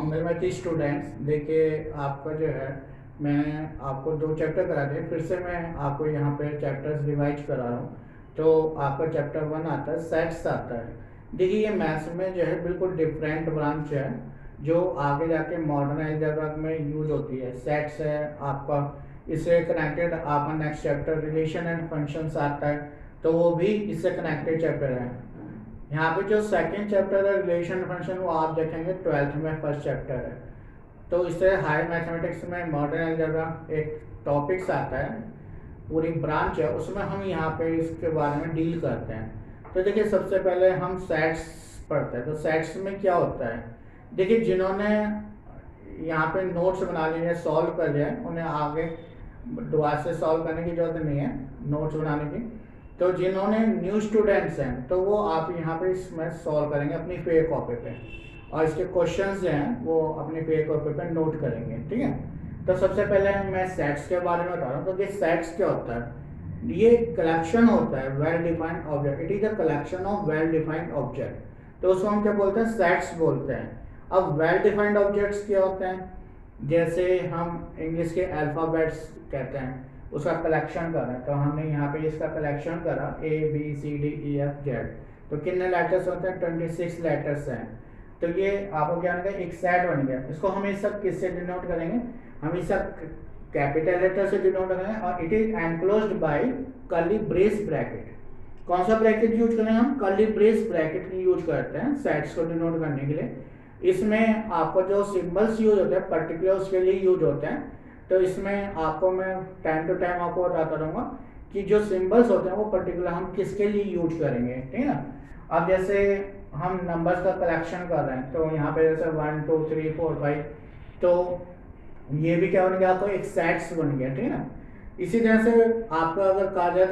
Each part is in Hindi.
होम्योपैथी स्टूडेंट्स, देखिए आपका जो है मैं आपको 2 चैप्टर करा दिए, फिर से मैं आपको यहाँ पे चैप्टर्स रिवाइज करा रहा हूँ। तो आपका चैप्टर 1 आता है, सेट्स आता है। देखिए ये मैथ्स में जो है बिल्कुल डिफरेंट ब्रांच है जो आगे जाके मॉडर्न अलजेब्रा में यूज होती है। सेट्स है आपका, इससे कनेक्टेड आपका next chapter relation and functions आता है, तो वो भी इससे कनेक्टेड चैप्टर है। यहाँ पे जो सेकंड चैप्टर है रिलेशन फंक्शन, वो आप देखेंगे 12th में फर्स्ट चैप्टर है। तो इससे हायर मैथमेटिक्स में मॉडर्न अलजेब्रा एक टॉपिक्स आता है, पूरी ब्रांच है, उसमें हम यहाँ पे इसके बारे में डील करते हैं। तो देखिए सबसे पहले हम सेट्स पढ़ते हैं। तो सेट्स में क्या होता है, देखिए जिन्होंने यहाँ पे नोट्स बना लिए, सॉल्व कर लिया है, उन्हें आगे दोबारा से सॉल्व करने की जरूरत नहीं है नोट्स बनाने की। तो जिन्होंने न्यू स्टूडेंट्स हैं तो वो आप यहाँ पे इसमें सॉल्व करेंगे अपनी फेक कॉपी पे, और इसके क्वेश्चंस जो हैं वो अपनी फेक कॉपी पे नोट करेंगे, ठीक है। तो सबसे पहले मैं सेट्स के बारे में बता रहा हूँ। तो ये सेट्स क्या होता है, ये कलेक्शन होता है well defined object. It is a collection of well defined object, तो उसको हम क्या बोलते हैं, सेट्स बोलते हैं। अब वेल डिफाइंड ऑब्जेक्ट्स क्या होते हैं, जैसे हम इंग्लिश के अल्फ़ाबेट्स कहते हैं, उसका कलेक्शन कर रहे हैं। तो हमने यहाँ पे इसका कलेक्शन करा ABCDEFZ, तो कितने लेटर्स होते हैं, 26 लेटर्स हैं। तो ये आपको क्या होगा, एक सेट बन गया। इसको हम इस सब किससे डिनोट करेंगे, हम इस सब कैपिटल लेटर से डिनोट करेंगे, और it is enclosed bye curly brace bracket. कौन सा ब्रैकेट यूज करेंगे, हम कर्ली ब्रेस ब्रैकेट यूज करते हैं सेट्स को डिनोट करने के लिए। इसमें आपको जो सिंबल्स यूज होते हैं पर्टिकुलर उसके लिए यूज होते हैं। तो इसमें आपको मैं टाइम टू टाइम आपको बताता रहूँगा कि जो सिंबल्स होते हैं वो पर्टिकुलर हम किसके लिए यूज करेंगे, ठीक है ना। अब जैसे हम नंबर्स का कलेक्शन कर रहे हैं, तो यहाँ पे जैसे 1 2 3 4 5, तो ये भी क्या बन गया, आपको एक सेट्स बन गया, ठीक है ना। इसी तरह से आपका अगर कहा जाए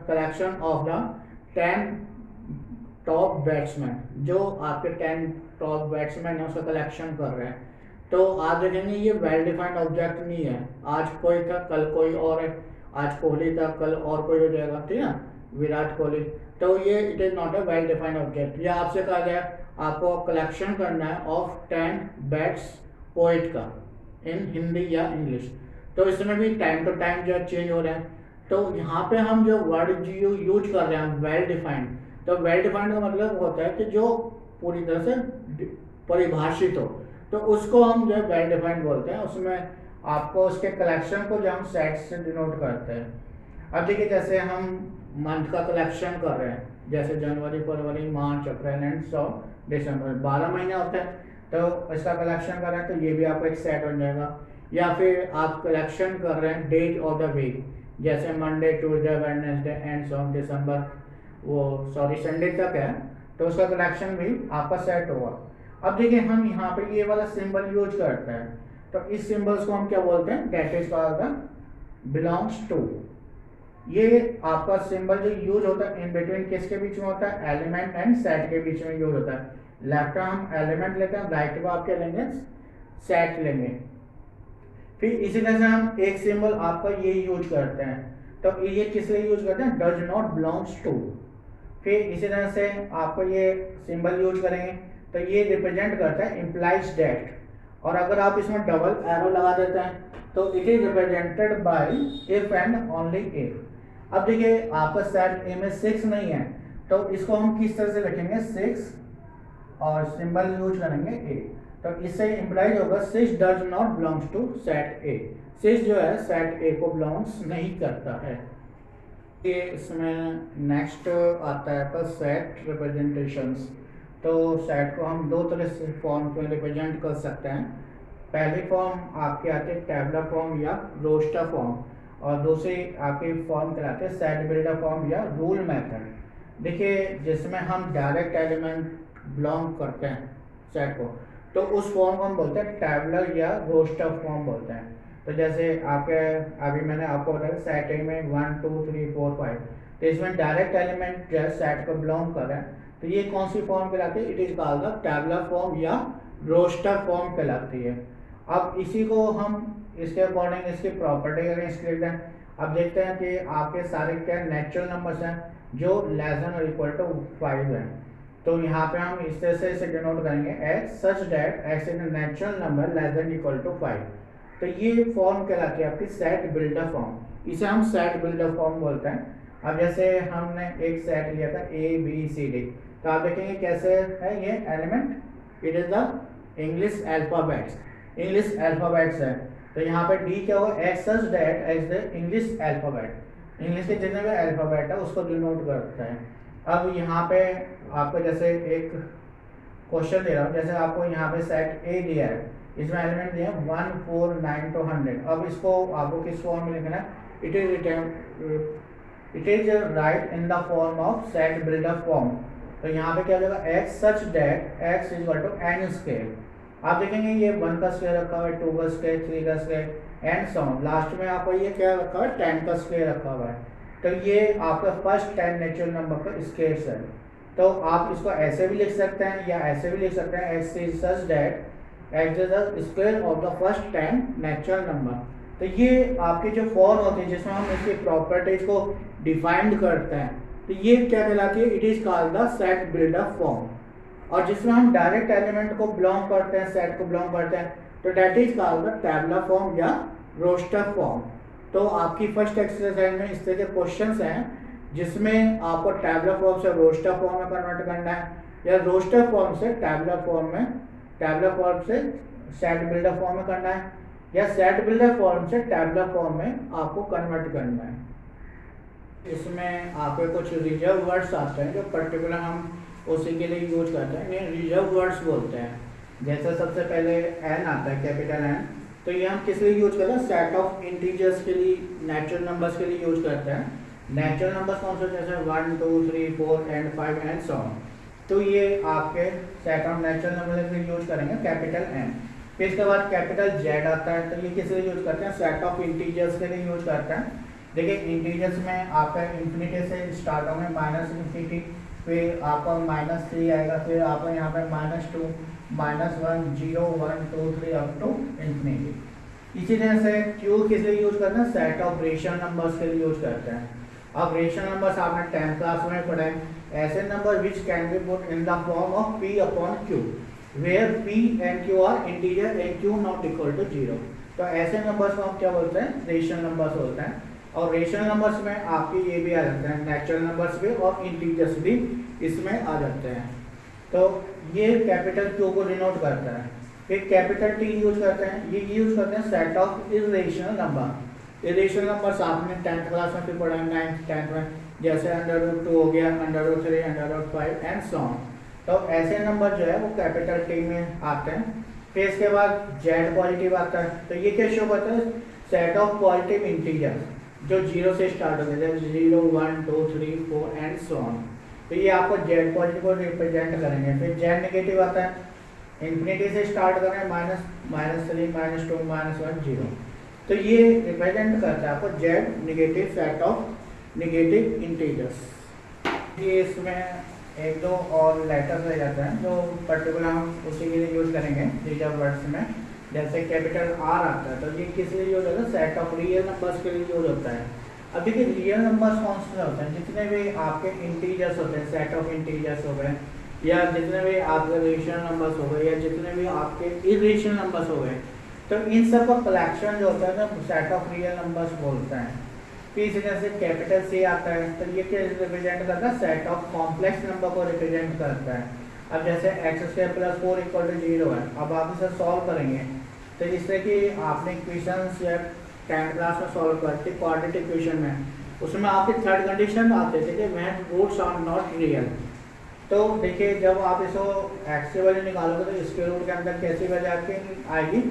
collection of the 10 top batsman, जो आपके 10 टॉप बैट्समैन है उसका कलेक्शन कर रहे हैं, तो आप देखेंगे ये वेल डिफाइंड ऑब्जेक्ट नहीं है। आज कोई था कल कोई और है, आज कोहली था कल और कोई हो जाएगा, ठीक है ना, विराट कोहली। तो ये it is not a well defined object. या आपसे कहा जाए आपको कलेक्शन करना है ऑफ 10 बैट्स पोइट का इन हिंदी या इंग्लिश, तो इसमें भी टाइम टू टाइम जो चेंज हो रहा है। तो यहाँ पे हम जो वर्ड यूज कर रहे हैं वेल डिफाइंड, तो वेल डिफाइंड का मतलब होता है कि जो पूरी तरह से परिभाषित हो, तो उसको हम जो है वेल डिफाइंड बोलते हैं। उसमें आपको उसके कलेक्शन को जो हम सेट से डिनोट करते हैं। अब देखिए जैसे हम मंथ का कलेक्शन कर रहे हैं, जैसे जनवरी फरवरी मार्च अप्रैल एंड सो दिसंबर, 12 महीने होते हैं, तो इसका कलेक्शन कर रहे हैं, तो ये भी आपको एक सेट बन जाएगा। या फिर आप कलेक्शन कर रहे हैं डेज ऑफ द वीक, जैसे Monday Tuesday Wednesday and so December, वो सॉरी संडे तक है, तो उसका कलेक्शन भी आपका सेट होगा। अब देखिए हम यहाँ पे ये वाला सिंबल यूज करते हैं, तो इस सिंबल्स को हम क्या बोलते हैं, that is called belongs to. ये आपका सिंबल जो यूज होता है इन बिटवीन किसके बीच में होता है, एलिमेंट एंड सेट के बीच में यूज होता है। लेफ्ट का हम एलिमेंट लेते हैं, राइट को आप क्या लेंगे, सेट लेंगे। फिर इसी तरह से हम एक सिंबल आपका ये यूज करते हैं, तो ये किस लिए यूज करते हैं, डज नॉट बिलोंग्स टू। फिर इसी तरह से आपको ये सिंबल यूज करेंगे, तो ये रिप्रेजेंट करता है इम्प्लाइज दैट, और अगर आप इसमें डबल एरो लगा देते हैं तो it is represented by if and only if. अब देखिए आपका सेट ए में 6 नहीं है, तो इसको हम किस तरह से लिखेंगे, 6 और सिंबल यूज करेंगे ए, तो इससे इम्प्लाइज होगा 6 does not belongs to set A. 6 जो है सेट ए को बिलोंग्स नहीं करता है। ये इसमें नेक्स्ट आता है पर सेट रिप्रेजेंटेशंस। तो सेट को हम 2 तरह से फॉर्म में रिप्रेजेंट कर सकते हैं। पहली फॉर्म आपके आते हैं टैबुलर फॉर्म या रोस्टर फॉर्म, और दूसरी आपकी फॉर्म कहलाते हैं सेट बिल्डर फॉर्म या रूल मेथड। देखिए जिसमें हम डायरेक्ट एलिमेंट बिलोंग करते हैं सेट को, तो उस फॉर्म को हम बोलते हैं टैबुलर या रोस्टर फॉर्म बोलते हैं। तो जैसे आपके अभी मैंने आपको बताया सेट ए में 1 2 3 4 5, तो इसमें डायरेक्ट एलिमेंट जो है सेट को बिलोंग कर रहे हैं, तो ये कौन सी फॉर्म कहलाती है, it is called the tabular form या रोस्टर फॉर्म कहलाती है। अब इसी को हम इसके अकॉर्डिंग इसकी प्रॉपर्टी अगर इसके लिखते हैं, अब देखते हैं कि आपके सारे क्या नेचुरल नंबर्स हैं जो लेस देन और इक्वल टू 5 हैं। तो यहाँ पे हम इस तरह से इसे डिनोट करेंगे x such that x is a natural number less than equal to 5। तो ये फॉर्म कहलाती है आपकी सेट बिल्डर फॉर्म, इसे हम सेट बिल्डर फॉर्म बोलते हैं। अब जैसे हमने एक सेट लिया था ए बी सी डी, तो आप देखेंगे कैसे है ये element, it is the English alphabets, English alphabets है। तो यहाँ पे डी क्या होगा, x such that x the English alphabet, English के जितने भी अल्फाबेट है उसको डिनोट करता है। अब यहाँ पे आपको जैसे एक क्वेश्चन दे रहा हूँ, जैसे आपको यहाँ पे सेट ए दिया है, इसमें एलिमेंट दिए हैं 1 4 9 to 100। अब इसको आपको किस फॉर्म में लिखना है, it is return it is right in the form of set builder form. तो यहाँ पे क्या हो जाएगा, x such that x is equal to n square. आप देखेंगे ये 1 का स्क्वायर रखा हुआ है, 2 का स्क्वायर, 3 का square and so on, last में आपको ये क्या रखा हुआ है, 10 का स्क्वायर रखा हुआ है। तो ये आपका फर्स्ट 10 नेचुरल नंबर का स्क्वायर्स है। तो आप इसको ऐसे भी लिख सकते हैं या ऐसे भी लिख सकते हैं, x is such that x is the square of the first 10 natural number. तो ये आपकी जो फॉर्म होती है जिसमें हम इसकी प्रॉपर्टीज को डिफाइंड करते हैं, तो ये क्या कहलाती है, it is called the set builder form. और जिसमें हम डायरेक्ट एलिमेंट को बिलोंग करते हैं, सेट को बिलोंग करते हैं, तो that is called the tabular form या रोस्टर फॉर्म। तो आपकी फर्स्ट एक्सरसाइज में इस तरह के क्वेश्चंस हैं जिसमें आपको टैबुलर फॉर्म से रोस्टर फॉर्म में कन्वर्ट करना है, या रोस्टर फॉर्म से टैबुलर फॉर्म में, टैबुलर फॉर्म से सेट बिल्डर फॉर्म में करना है, या सेट बिल्डर फॉर्म से टैबुलर फॉर्म में आपको कन्वर्ट करना है। इसमें आपके कुछ रिजर्व वर्ड्स आते हैं जो पर्टिकुलर हम उसी के लिए यूज करते हैं, इन्हें रिजर्व वर्ड्स बोलते हैं। जैसे सबसे पहले एन आता है, कैपिटल एन, तो ये हम किस लिए यूज करते हैं, सेट ऑफ इंटीजर्स के लिए, नेचुरल नंबर्स के लिए यूज करते हैं। नेचुरल नंबर्स कौन से, जैसे 1 2 3 4 एंड 5 एंड सो ऑन। तो ये आपके सेट ऑफ नेचुरल नंबर्स के लिए यूज करेंगे कैपिटल एन। फिर इसके बाद कैपिटल जेड आता है, तो ये किस लिए यूज करते हैं, सेट ऑफ इंटीजर्स के लिए यूज करते हैं। देखिए इंटीजर्स में आपका इन्फिनिटी से स्टार्ट होंगे, माइनस इन्फिनिटी, फिर आपका -3 आएगा, फिर आपका यहाँ पे -2 -1 0 1 2 3 अप टू इन्फिनिटी। इसी तरह से क्यू किस लिए यूज करते हैं, सेट ऑफ रेशनल नंबर्स के लिए यूज करते हैं। अब रेशनल नंबर्स आपने 10th क्लास में पढ़े, ऐसे number which can be put in the form of p upon q, where p and q are integer and q not equal to 0। तो ऐसे नंबर्स को हम क्या बोलते हैं, रेशनल नंबर्स बोलते हैं। और रेशनल नंबर्स में आपके ये भी आ जाते हैं, नेचुरल नंबर्स भी और इंटीजर्स भी इसमें आ जाते हैं। तो ये कैपिटल क्यू को डिनोट करता है। फिर कैपिटल टी यूज करते हैं, ये यूज करते हैं set of irrational number. Irrational numbers आपने 10th क्लास में भी पढ़ा है, 9th 10th में, जैसे √2 हो गया, √3 √5 एंड सो ऑन। तो ऐसे नंबर जो है वो कैपिटल टी में आते हैं। फिर इसके बाद जेड पॉजिटिव आता है, तो ये क्या शो करता है, सेट ऑफ पॉजिटिव इंटीजर जो 0 से स्टार्ट होते हैं, 0 1 2 3 4 एंड सो ऑन। तो ये आपको जेड पॉजिटिव को रिप्रेजेंट करेंगे। फिर जेड नेगेटिव आता है, इन्फिनिटी से स्टार्ट करें, -3 -2 -1 0। तो ये रिप्रेजेंट करता है आपको Z negative, set of negative integers. ये इसमें एक दो और लेटर्स रह जाते हैं जो पर्टिकुलर हम उसी के लिए यूज करेंगे रिजर्व वर्ड्स में। जैसे कैपिटल आर आता है, तो ये किस लिए यूज होता है, सेट ऑफ रियल नंबर्स के लिए यूज होता है। अब देखिए रियल नंबर्स कौन से होते हैं, जितने भी आपके इंटीजर्स होते हैं, सेट ऑफ इंटीजर्स हो गए, या जितने भी आपके रेशनल नंबर्स हो गए, या जितने भी आपके इरेशनल नंबर्स हो गए, तो इन सब का कलेक्शन जो होता है ना सेट ऑफ रियल नंबर्स बोलते हैं। फिर इसी तरह से कैपिटल सी आता है, तो ये क्या रिप्रेजेंट करता है, सेट ऑफ कॉम्प्लेक्स नंबर को रिप्रेजेंट करता है। अब जैसे x² + 4 = 0 है, अब आप इसे सॉल्व करेंगे, तो इस तरह की आपने इक्वेशंस या 10th क्लास में सॉल्व करते क्वाड्रेटिक इक्वेशन में, उसमें आपके थर्ड कंडीशन आते थे कि when roots are not real. तो देखिए जब आप इसको x की वैल्यू निकालोगे तो इसके रूट के अंदर कैसी वैल्यू आपकी आएगी,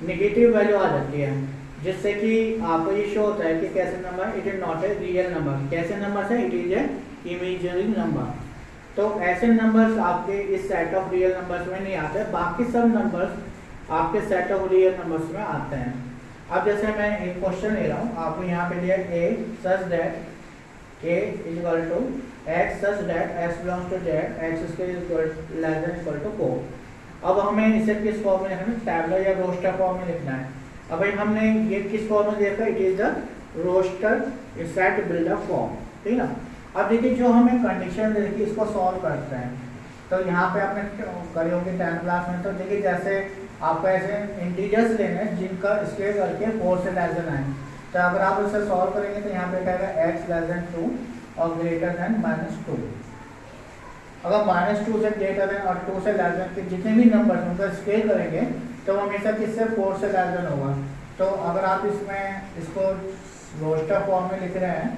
नेगेटिव वैल्यू आ जाती है, जिससे कि आपको ये शो होता है कि कैसे number, it is not a real number. कैसे नंबर है, it is a imaginary number. तो ऐसे नंबर्स आपके इस सेट ऑफ रियल नंबर्स में नहीं आते, बाकी सब नंबर्स आपके सेट ऑफ रियल नंबर्स में आते हैं। अब जैसे मैं एक क्वेश्चन ले रहा हूँ, आपको यहाँ पे दिया a such that a is equal to x such that x belongs to z, x is less than equal to 4। अब हमें इसे किस फॉर्म में लिखना है, टैबुलर या रोस्टर फॉर्म में लिखना है। अब भाई हमने ये किस फॉर्म में देखा, it is the roster set builder form, ठीक है ना। अब देखिए जो हमें कंडीशन दे रखी है इसको सॉल्व करते हैं। तो यहाँ पे आपने करी होगी 10th क्लास में। तो देखिए जैसे आपको ऐसे इंटीजर्स लेने हैं जिनका स्केल करके 4 से लेस देन 9। तो अगर आप इसे सॉल्व करेंगे तो यहाँ पे कहेगा x लेस देन 2 और ग्रेटर देन -2। अगर -2 से ग्रेटर देन और 2 से लेस देन के जितने भी नंबर उनका स्केल करेंगे तो हमेशा किससे 4 से लेस देन होगा। तो अगर आप इसमें इसको रोस्टर फॉर्म में लिख रहे हैं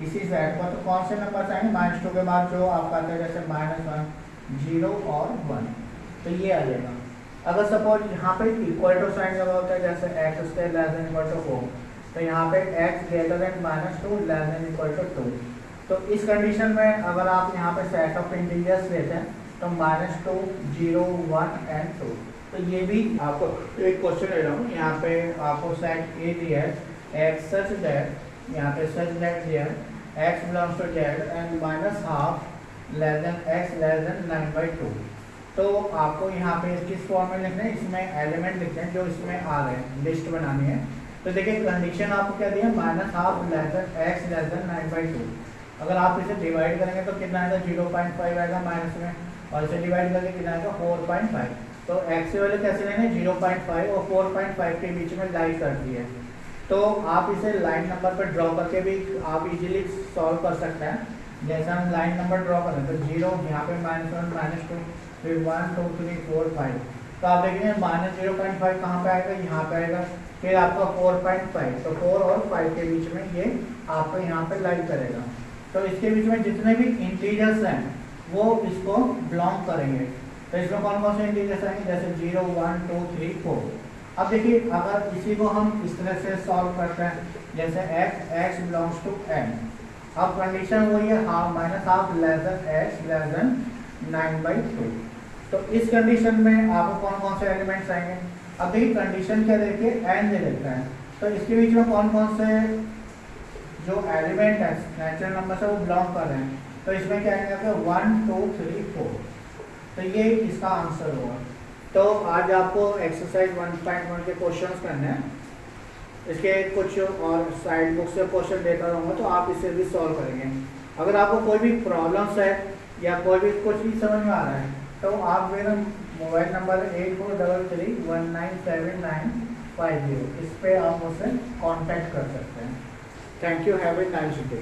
इसी सेट पर, तो कौन से नंबर आएंगे -2 के बाद जो आपका आता है जैसे -1, 0 और 1, तो ये आ जाएगा। अगर सपोज यहाँ पे इक्वल टू साइन लगा होता है जैसे x square less than equal to 4, तो यहाँ पे x greater than -2 less than equal to 2। तो इस कंडीशन में अगर आप यहाँ पे सेट ऑफ इंटीजर्स लेते हैं तो -2, 0, 1 एंड 2। तो ये भी आपको एक क्वेश्चन ले रहा हूँ, यहाँ पे आपको सेट ए दिया है x सच दैट, यहाँ पे सच दैट दिया है x belongs to z and -12 less than x less than 9/2। तो आपको यहाँ पे किस फॉर्म में लिखना है, इसमें एलिमेंट लिखते हैं जो इसमें आ रहे हैं, लिस्ट बनानी है। तो देखिए कंडीशन आपको क्या दिया है, -12 less than x less than 9/2। अगर आप इसे डिवाइड करेंगे तो कितना आएगा 0.5 आएगा माइनस में, और इसे डिवाइड करके कितना आएगा 4.5। तो x की वैल्यू कैसे लेंगे 0.5 और 4.5 के बीच में लाई कर दी है। तो आप इसे लाइन नंबर पर ड्रॉ करके भी आप इजीली सॉल्व कर सकते हैं। जैसे हम लाइन नंबर ड्रॉ करें तो 0 यहाँ पे -1, -2, फिर 1, 2, 3, 4, 5। तो आप देखेंगे -0.5 कहाँ पे आएगा, यहाँ पे आएगा। फिर आपका 4.5, तो 4 और 5 के बीच में ये आपको यहाँ पे लाई करेगा। तो इसके बीच में जितने भी इंटीजर्स हैं वो इसको बिलोंग करेंगे। तो इसमें कौन कौन से इंटीजर्स आएंगे जैसे 0, 1, 2, 3, 4। अब देखिए अगर इसी को हम इस तरह से सॉल्व करते हैं जैसे x बिलोंग्स टू n। अब कंडीशन वही है -12 less than x less than 9/2। तो इस कंडीशन में आपको कौन कौन से एलिमेंट्स आएंगे। अब देखिए कंडीशन क्या देखिए n दे देता है, तो इसके बीच में कौन कौन से जो एलिमेंट है नेचुरल नंबर से वो बिलोंग कर रहे हैं। तो इसमें क्या आएंगे 1, 2, 3, 4। तो ये इसका आंसर होगा। तो आज आपको एक्सरसाइज 1.1 के क्वेश्चंस करने हैं, इसके कुछ और साइड बुक से क्वेश्चन देता रहूँगा तो आप इसे भी सॉल्व करेंगे। अगर आपको कोई भी प्रॉब्लम्स है या कोई भी कुछ भी समझ में आ रहा है तो आप मेरा मोबाइल नंबर 8433197950 इस पर आप मुझसे कांटेक्ट कर सकते हैं। Thank you, have a nice day.